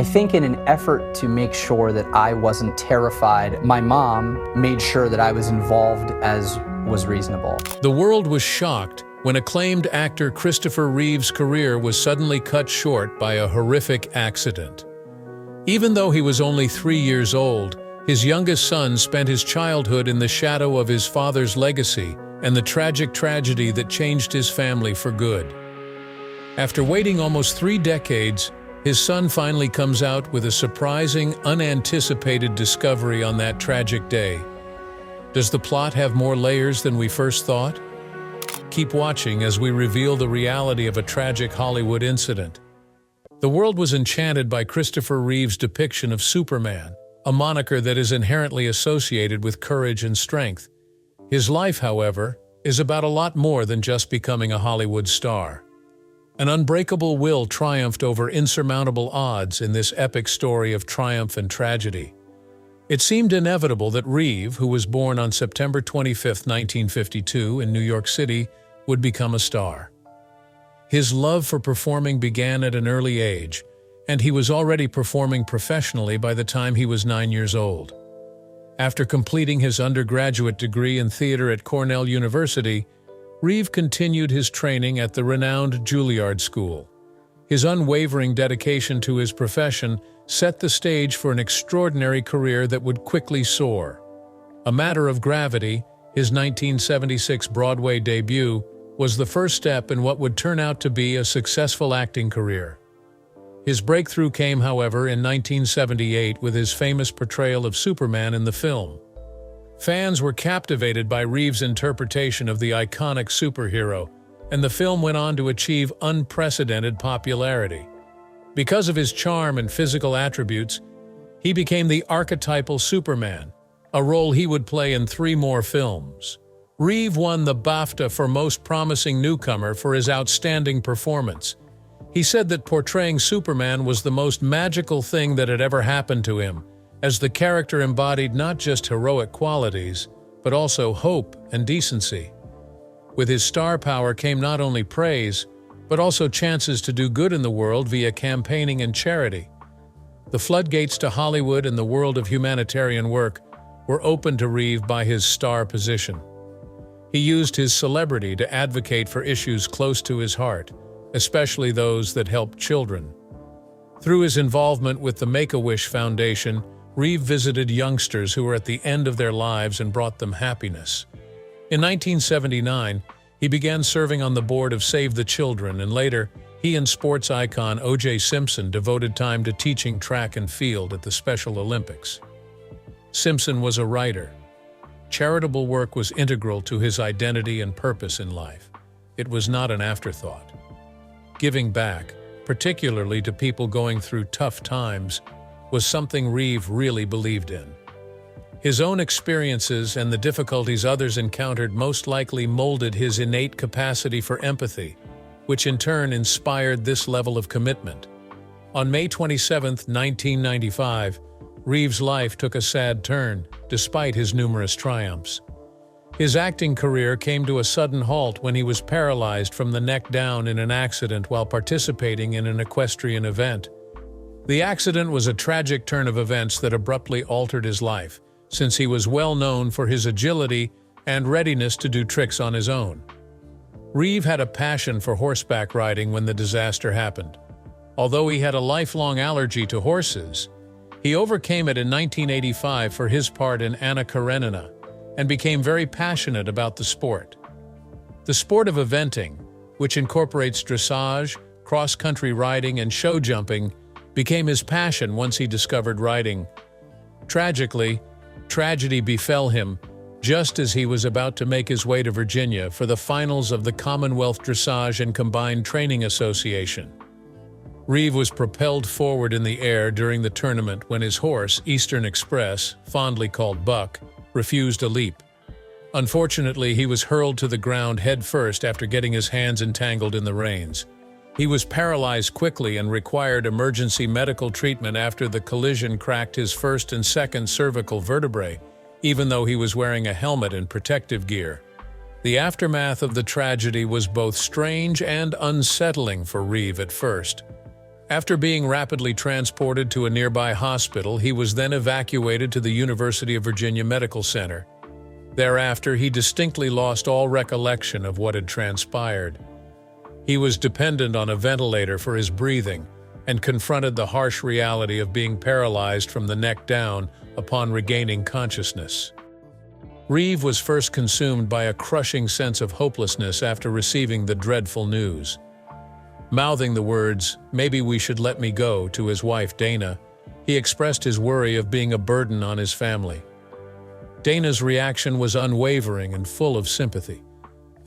I think in an effort to make sure that I wasn't terrified, my mom made sure that I was involved as was reasonable. The world was shocked when acclaimed actor Christopher Reeve's career was suddenly cut short by a horrific accident. Even though he was only 3 years old, his youngest son spent his childhood in the shadow of his father's legacy and the tragic tragedy that changed his family for good. After waiting almost 3 decades, his son finally comes out with a surprising, unanticipated discovery on that tragic day. Does the plot have more layers than we first thought? Keep watching as we reveal the reality of a tragic Hollywood incident. The world was enchanted by Christopher Reeve's depiction of Superman, a moniker that is inherently associated with courage and strength. His life, however, is about a lot more than just becoming a Hollywood star. An unbreakable will triumphed over insurmountable odds in this epic story of triumph and tragedy. It seemed inevitable that Reeve, who was born on September 25, 1952 in New York City, would become a star. His love for performing began at an early age, and he was already performing professionally by the time he was 9 years old. After completing his undergraduate degree in theater at Cornell University, Reeve continued his training at the renowned Juilliard School. His unwavering dedication to his profession set the stage for an extraordinary career that would quickly soar. A Matter of Gravity, his 1976 Broadway debut, was the first step in what would turn out to be a successful acting career. His breakthrough came, however, in 1978 with his famous portrayal of Superman in the film. Fans were captivated by Reeve's interpretation of the iconic superhero, and the film went on to achieve unprecedented popularity. Because of his charm and physical attributes, he became the archetypal Superman, a role he would play in 3 more films. Reeve won the BAFTA for Most Promising Newcomer for his outstanding performance. He said that portraying Superman was the most magical thing that had ever happened to him, as the character embodied not just heroic qualities, but also hope and decency. With his star power came not only praise, but also chances to do good in the world via campaigning and charity. The floodgates to Hollywood and the world of humanitarian work were opened to Reeve by his star position. He used his celebrity to advocate for issues close to his heart, especially those that help children. Through his involvement with the Make-A-Wish Foundation, Reeve visited youngsters who were at the end of their lives and brought them happiness. In 1979, he began serving on the board of Save the Children, and later, he and sports icon O.J. Simpson devoted time to teaching track and field at the Special Olympics. Simpson was a writer. Charitable work was integral to his identity and purpose in life. It was not an afterthought. Giving back, particularly to people going through tough times, was something Reeve really believed in. His own experiences and the difficulties others encountered most likely molded his innate capacity for empathy, which in turn inspired this level of commitment. On May 27, 1995, Reeve's life took a sad turn, despite his numerous triumphs. His acting career came to a sudden halt when he was paralyzed from the neck down in an accident while participating in an equestrian event. The accident was a tragic turn of events that abruptly altered his life, since he was well known for his agility and readiness to do tricks on his own. Reeve had a passion for horseback riding when the disaster happened. Although he had a lifelong allergy to horses, he overcame it in 1985 for his part in Anna Karenina and became very passionate about the sport. The sport of eventing, which incorporates dressage, cross-country riding, and show jumping, became his passion once he discovered riding. Tragically, tragedy befell him just as he was about to make his way to Virginia for the finals of the Commonwealth Dressage and Combined Training Association. Reeve was propelled forward in the air during the tournament when his horse, Eastern Express, fondly called Buck, refused a leap. Unfortunately, he was hurled to the ground headfirst after getting his hands entangled in the reins. He was paralyzed quickly and required emergency medical treatment after the collision cracked his first and second cervical vertebrae, even though he was wearing a helmet and protective gear. The aftermath of the tragedy was both strange and unsettling for Reeve at first. After being rapidly transported to a nearby hospital, he was then evacuated to the University of Virginia Medical Center. Thereafter, he distinctly lost all recollection of what had transpired. He was dependent on a ventilator for his breathing and confronted the harsh reality of being paralyzed from the neck down upon regaining consciousness. Reeve was first consumed by a crushing sense of hopelessness after receiving the dreadful news. Mouthing the words, "Maybe we should let me go," to his wife Dana, he expressed his worry of being a burden on his family. Dana's reaction was unwavering and full of sympathy.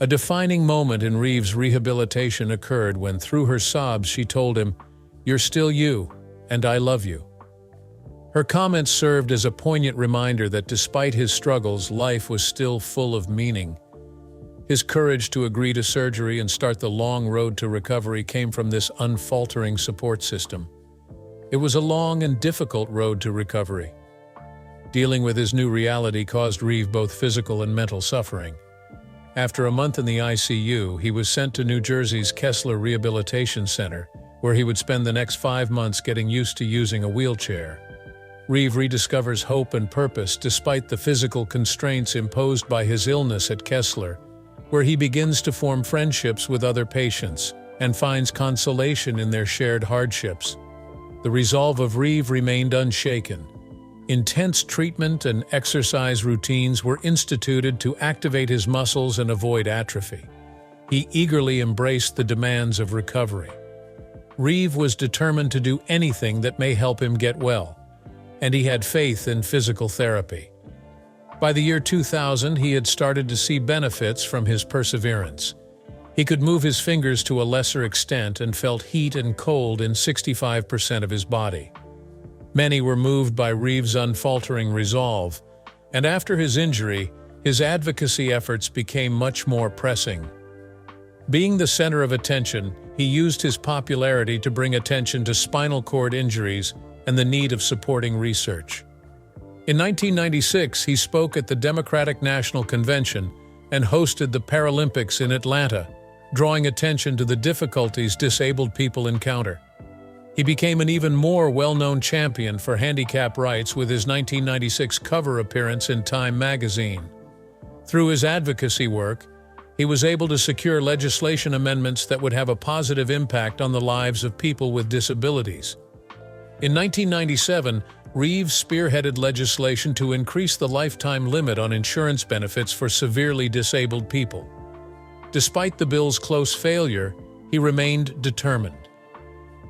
A defining moment in Reeve's rehabilitation occurred when, through her sobs, she told him, "You're still you, and I love you." Her comments served as a poignant reminder that despite his struggles, life was still full of meaning. His courage to agree to surgery and start the long road to recovery came from this unfaltering support system. It was a long and difficult road to recovery. Dealing with his new reality caused Reeve both physical and mental suffering. After a month in the ICU, he was sent to New Jersey's Kessler Rehabilitation Center, where he would spend the next 5 months getting used to using a wheelchair. Reeve rediscovers hope and purpose despite the physical constraints imposed by his illness at Kessler, where he begins to form friendships with other patients and finds consolation in their shared hardships. The resolve of Reeve remained unshaken. Intense treatment and exercise routines were instituted to activate his muscles and avoid atrophy. He eagerly embraced the demands of recovery. Reeve was determined to do anything that may help him get well, and he had faith in physical therapy. By the year 2000, he had started to see benefits from his perseverance. He could move his fingers to a lesser extent and felt heat and cold in 65% of his body. Many were moved by Reeve's unfaltering resolve, and after his injury, his advocacy efforts became much more pressing. Being the center of attention, he used his popularity to bring attention to spinal cord injuries and the need of supporting research. In 1996, he spoke at the Democratic National Convention and hosted the Paralympics in Atlanta, drawing attention to the difficulties disabled people encounter. He became an even more well-known champion for handicap rights with his 1996 cover appearance in Time magazine. Through his advocacy work, he was able to secure legislation amendments that would have a positive impact on the lives of people with disabilities. In 1997, Reeve spearheaded legislation to increase the lifetime limit on insurance benefits for severely disabled people. Despite the bill's close failure, he remained determined.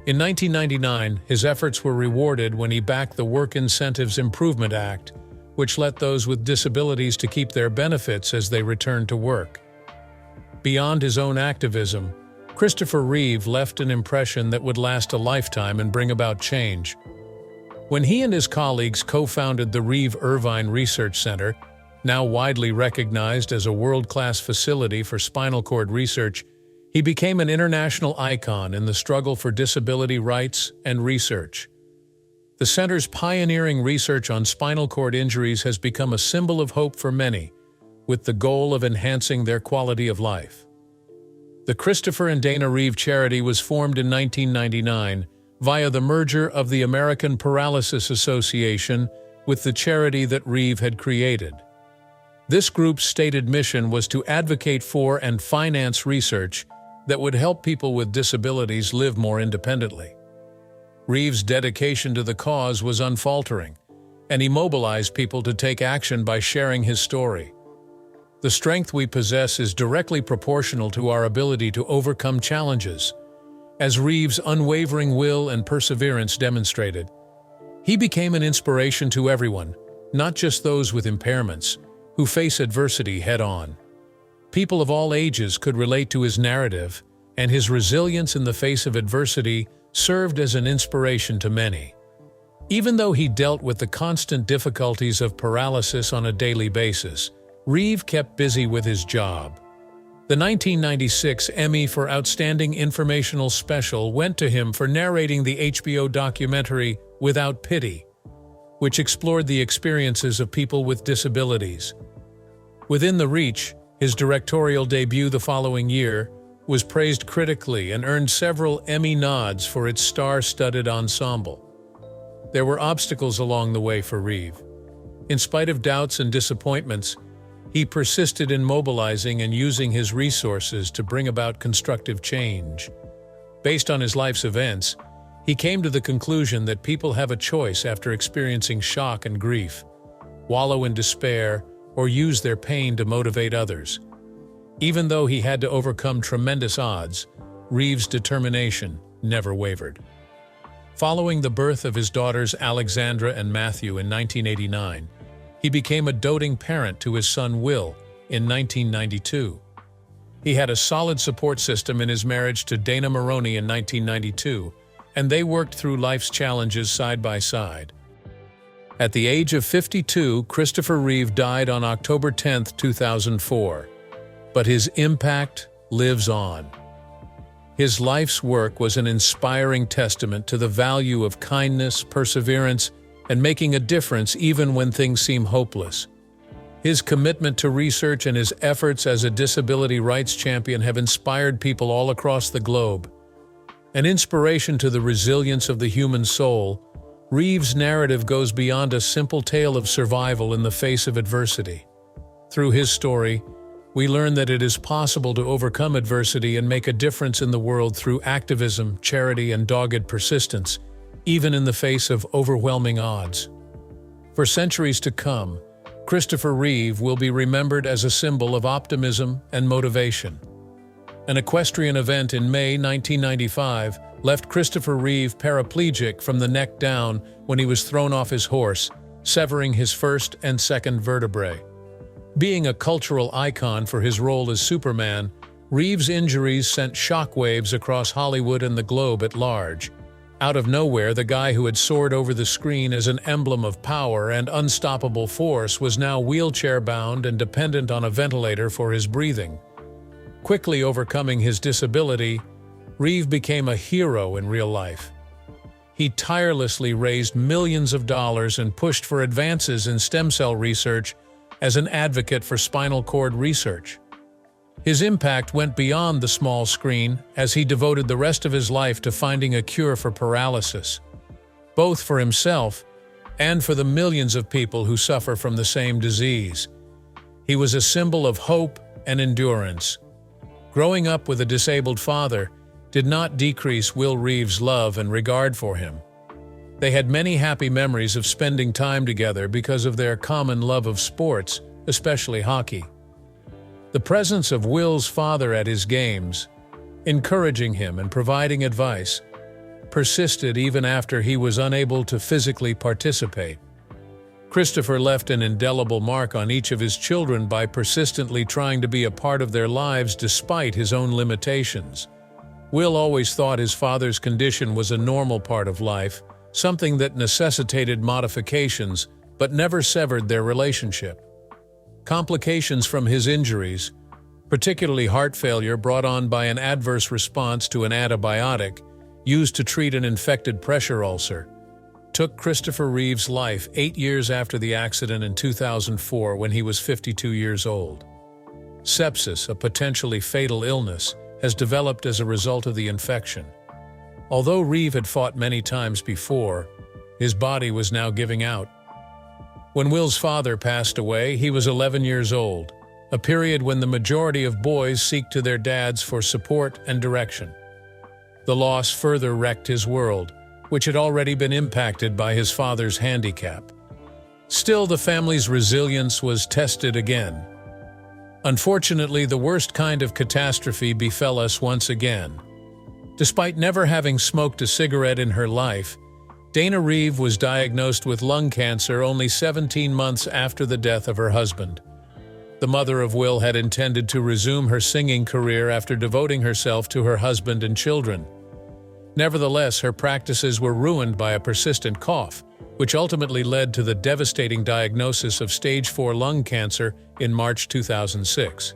In 1999, his efforts were rewarded when he backed the Work Incentives Improvement Act, which let those with disabilities to keep their benefits as they returned to work. Beyond his own activism, Christopher Reeve left an impression that would last a lifetime and bring about change. When he and his colleagues co-founded the Reeve Irvine Research Center, now widely recognized as a world-class facility for spinal cord research, he became an international icon in the struggle for disability rights and research. The center's pioneering research on spinal cord injuries has become a symbol of hope for many, with the goal of enhancing their quality of life. The Christopher and Dana Reeve Charity was formed in 1999 via the merger of the American Paralysis Association with the charity that Reeve had created. This group's stated mission was to advocate for and finance research that would help people with disabilities live more independently. Reeve's dedication to the cause was unfaltering, and he mobilized people to take action by sharing his story. The strength we possess is directly proportional to our ability to overcome challenges, as Reeve's unwavering will and perseverance demonstrated. He became an inspiration to everyone, not just those with impairments, who face adversity head-on. People of all ages could relate to his narrative, and his resilience in the face of adversity served as an inspiration to many. Even though he dealt with the constant difficulties of paralysis on a daily basis, Reeve kept busy with his job. The 1996 Emmy for Outstanding Informational Special went to him for narrating the HBO documentary Without Pity, which explored the experiences of people with disabilities. Within the Reach, his directorial debut the following year, was praised critically and earned several Emmy nods for its star-studded ensemble. There were obstacles along the way for Reeve. In spite of doubts and disappointments, he persisted in mobilizing and using his resources to bring about constructive change. Based on his life's events, he came to the conclusion that people have a choice after experiencing shock and grief: wallow in despair or use their pain to motivate others. Even though he had to overcome tremendous odds, Reeve's determination never wavered. Following the birth of his daughters Alexandra and Matthew in 1989, he became a doting parent to his son Will in 1992. He had a solid support system in his marriage to Dana Maroney in 1992, and they worked through life's challenges side by side. At the age of 52, Christopher Reeve died on October 10, 2004. But his impact lives on. His life's work was an inspiring testament to the value of kindness, perseverance, and making a difference even when things seem hopeless. His commitment to research and his efforts as a disability rights champion have inspired people all across the globe. An inspiration to the resilience of the human soul, Reeve's narrative goes beyond a simple tale of survival in the face of adversity. Through his story, we learn that it is possible to overcome adversity and make a difference in the world through activism, charity, and dogged persistence, even in the face of overwhelming odds. For centuries to come, Christopher Reeve will be remembered as a symbol of optimism and motivation. An equestrian event in May 1995 left Christopher Reeve paraplegic from the neck down when he was thrown off his horse, severing his first and second vertebrae. Being a cultural icon for his role as Superman, Reeve's injuries sent shockwaves across Hollywood and the globe at large. Out of nowhere, the guy who had soared over the screen as an emblem of power and unstoppable force was now wheelchair-bound and dependent on a ventilator for his breathing. Quickly overcoming his disability, Reeve became a hero in real life. He tirelessly raised millions of dollars and pushed for advances in stem cell research as an advocate for spinal cord research. His impact went beyond the small screen as he devoted the rest of his life to finding a cure for paralysis, both for himself and for the millions of people who suffer from the same disease. He was a symbol of hope and endurance. Growing up with a disabled father did not decrease Will Reeve's love and regard for him. They had many happy memories of spending time together because of their common love of sports, especially hockey. The presence of Will's father at his games, encouraging him and providing advice, persisted even after he was unable to physically participate. Christopher left an indelible mark on each of his children by persistently trying to be a part of their lives despite his own limitations. Will always thought his father's condition was a normal part of life, something that necessitated modifications but never severed their relationship. Complications from his injuries, particularly heart failure brought on by an adverse response to an antibiotic used to treat an infected pressure ulcer, took Christopher Reeve's life 8 years after the accident in 2004 when he was 52 years old. Sepsis, a potentially fatal illness, has developed as a result of the infection. Although Reeve had fought many times before, his body was now giving out. When Will's father passed away, he was 11 years old, a period when the majority of boys seek to their dads for support and direction. The loss further wrecked his world, which had already been impacted by his father's handicap. Still, the family's resilience was tested again. Unfortunately, the worst kind of catastrophe befell us once again. Despite never having smoked a cigarette in her life, Dana Reeve was diagnosed with lung cancer only 17 months after the death of her husband. The mother of Will had intended to resume her singing career after devoting herself to her husband and children. Nevertheless, her practices were ruined by a persistent cough, which ultimately led to the devastating diagnosis of stage 4 lung cancer in March 2006.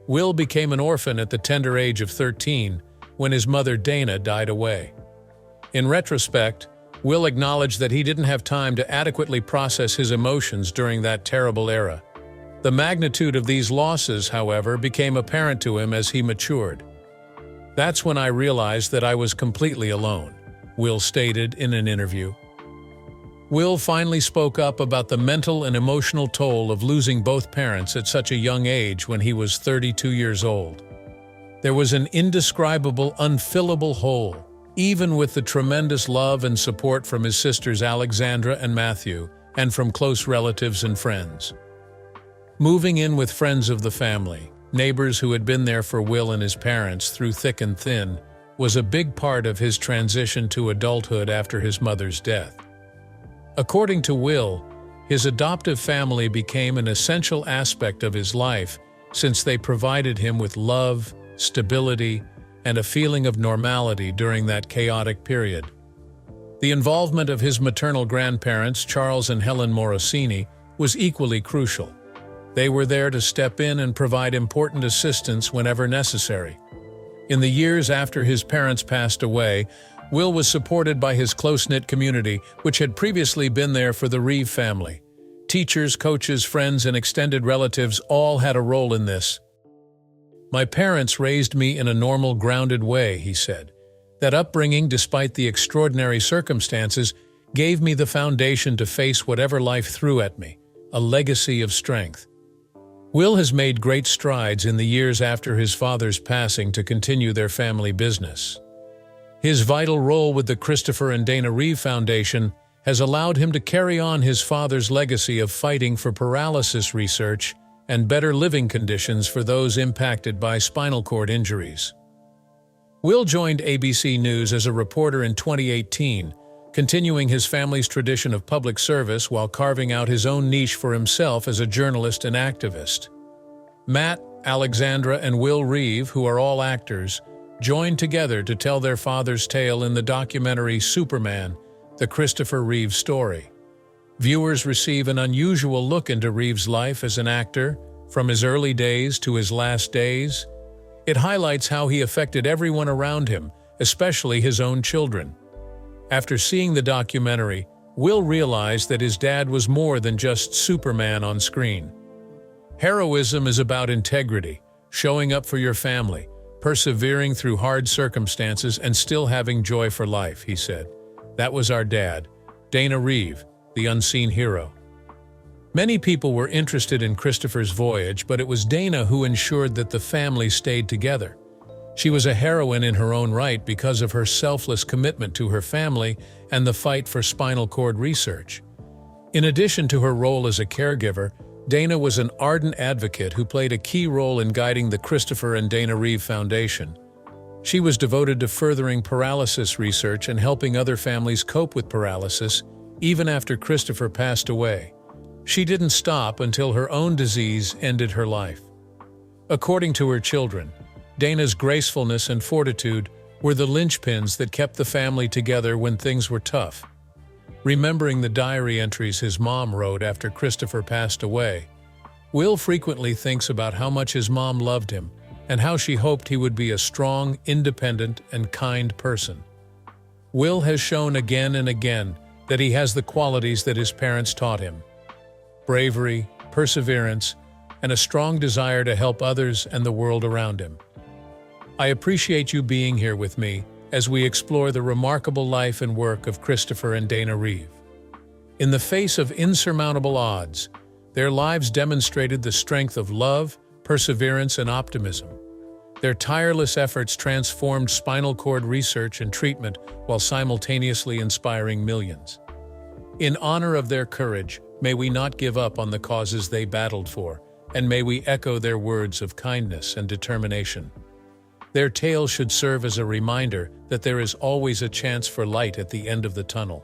Will became an orphan at the tender age of 13 when his mother Dana died away. In retrospect, Will acknowledged that he didn't have time to adequately process his emotions during that terrible era. The magnitude of these losses, however, became apparent to him as he matured. That's when I realized that I was completely alone, Will stated in an interview. Will finally spoke up about the mental and emotional toll of losing both parents at such a young age when he was 32 years old. There was an indescribable, unfillable hole, even with the tremendous love and support from his sisters Alexandra and Matthew, and from close relatives and friends. Moving in with friends of the family, neighbors who had been there for Will and his parents through thick and thin, was a big part of his transition to adulthood after his mother's death. According to Will, his adoptive family became an essential aspect of his life since they provided him with love, stability, and a feeling of normality during that chaotic period. The involvement of his maternal grandparents, Charles and Helen Morosini, was equally crucial. They were there to step in and provide important assistance whenever necessary. In the years after his parents passed away, Will was supported by his close-knit community, which had previously been there for the Reeve family. Teachers, coaches, friends, and extended relatives all had a role in this. "My parents raised me in a normal, grounded way," he said. "That upbringing, despite the extraordinary circumstances, gave me the foundation to face whatever life threw at me, a legacy of strength." Will has made great strides in the years after his father's passing to continue their family business. His vital role with the Christopher and Dana Reeve Foundation has allowed him to carry on his father's legacy of fighting for paralysis research and better living conditions for those impacted by spinal cord injuries. Will joined ABC News as a reporter in 2018, continuing his family's tradition of public service while carving out his own niche for himself as a journalist and activist. Matt, Alexandra, and Will Reeve, who are all actors, joined together to tell their father's tale in the documentary Superman, the Christopher Reeve story. Viewers receive an unusual look into Reeve's life as an actor, from his early days to his last days. It highlights how he affected everyone around him, especially his own children. After seeing the documentary, Will realized that his dad was more than just Superman on screen. Heroism is about integrity, showing up for your family, persevering through hard circumstances, and still having joy for life, he said. That was our dad, Dana Reeve, the unseen hero. Many people were interested in Christopher's voyage, but it was Dana who ensured that the family stayed together. She was a heroine in her own right because of her selfless commitment to her family and the fight for spinal cord research. In addition to her role as a caregiver, Dana was an ardent advocate who played a key role in guiding the Christopher and Dana Reeve Foundation. She was devoted to furthering paralysis research and helping other families cope with paralysis, even after Christopher passed away. She didn't stop until her own disease ended her life. According to her children, Dana's gracefulness and fortitude were the linchpins that kept the family together when things were tough. Remembering the diary entries his mom wrote after Christopher passed away, Will frequently thinks about how much his mom loved him and how she hoped he would be a strong, independent, and kind person. Will has shown again and again that he has the qualities that his parents taught him: bravery, perseverance, and a strong desire to help others and the world around him. I appreciate you being here with me as we explore the remarkable life and work of Christopher and Dana Reeve. In the face of insurmountable odds, their lives demonstrated the strength of love, perseverance, and optimism. Their tireless efforts transformed spinal cord research and treatment while simultaneously inspiring millions. In honor of their courage, may we not give up on the causes they battled for, and may we echo their words of kindness and determination. Their tale should serve as a reminder that there is always a chance for light at the end of the tunnel.